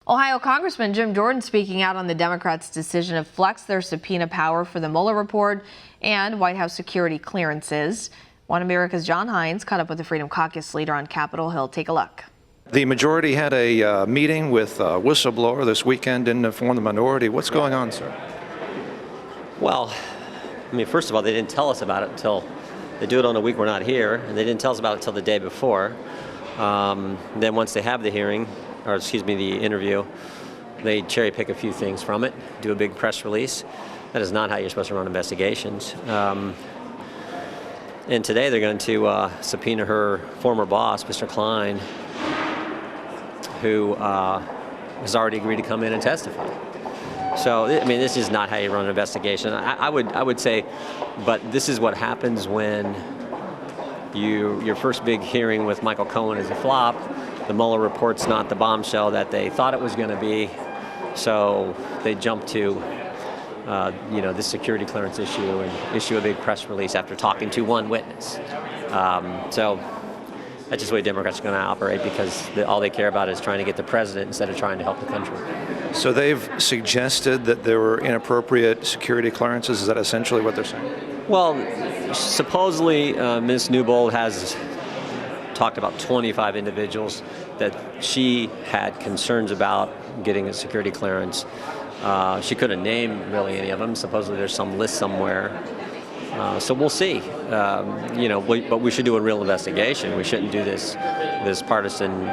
Ohio Congressman Jim Jordan speaking out on the Democrats' decision to flex their subpoena power for the Mueller report and White House security clearances. One America's John Hines caught up with the Freedom Caucus leader on Capitol Hill. Take a look. The majority had a meeting with a whistleblower this weekend and informed the minority. What's going on, sir? Well, I mean, first of all, they didn't tell us about it until they do it on a week we're not here, and they didn't tell us about it until the day before. Then once they have the hearing, or excuse me, the interview, they cherry pick a few things from it, do a big press release. That is not how you're supposed to run investigations. And today they're going to subpoena her former boss, Mr. Klein, who has already agreed to come in and testify. So, I mean, this is not how you run an investigation. I would say, but this is what happens when your first big hearing with Michael Cohen is a flop. The Mueller report's not the bombshell that they thought it was going to be. So they jump to, this security clearance issue and issue a big press release after talking to one witness. So that's just the way Democrats are going to operate, because all they care about is trying to get the president instead of trying to help the country. So they've suggested that there were inappropriate security clearances. Is that essentially what they're saying? Well, supposedly Ms. Newbold has talked about 25 individuals that she had concerns about getting a security clearance. She couldn't name really any of them. Supposedly there's some list somewhere. So we'll see. But we should do a real investigation. We shouldn't do this partisan,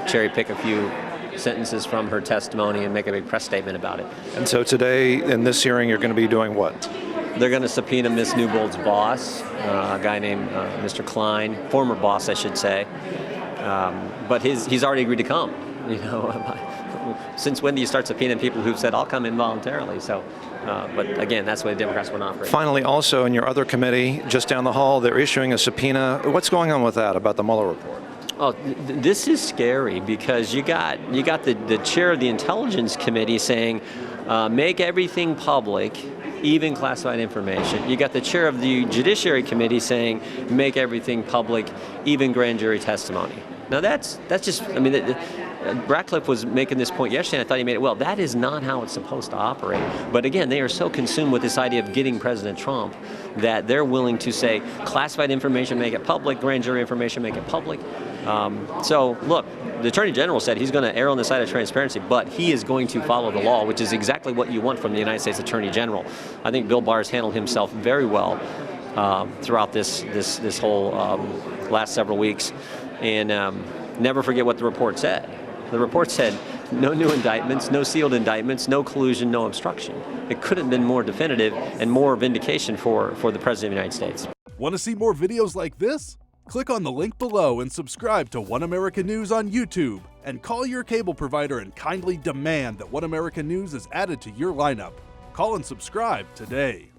cherry pick a few sentences from her testimony and make a big press statement about it. And so today in this hearing, you're going to be doing what? They're going to subpoena Ms. Newbold's boss, a guy named Mr. Klein, former boss, I should say. But he's already agreed to come. Since when do you start subpoenaing people who've said, I'll come in voluntarily? So, but again, that's the way the Democrats want to operate. Finally, also in your other committee, just down the hall, they're issuing a subpoena. What's going on with that, about the Mueller report? Oh, this is scary, because you got the chair of the Intelligence Committee saying, make everything public, even classified information. You got the chair of the Judiciary Committee saying, make everything public, even grand jury testimony. Now that's just, I mean, Ratcliffe was making this point yesterday, and I thought he made it well. That is not how it's supposed to operate. But again, they are so consumed with this idea of getting President Trump that they're willing to say, classified information, make it public, grand jury information, make it public. So look, the Attorney General said he's going to err on the side of transparency, but he is going to follow the law, which is exactly what you want from the United States Attorney General. I think Bill Barr's handled himself very well throughout this whole last several weeks. And never forget what the report said. The report said no new indictments, no sealed indictments, no collusion, no obstruction. It couldn't have been more definitive and more vindication for the President of the United States. Want to see more videos like this? Click on the link below and subscribe to One America News on YouTube. And call your cable provider and kindly demand that One America News is added to your lineup. Call and subscribe today.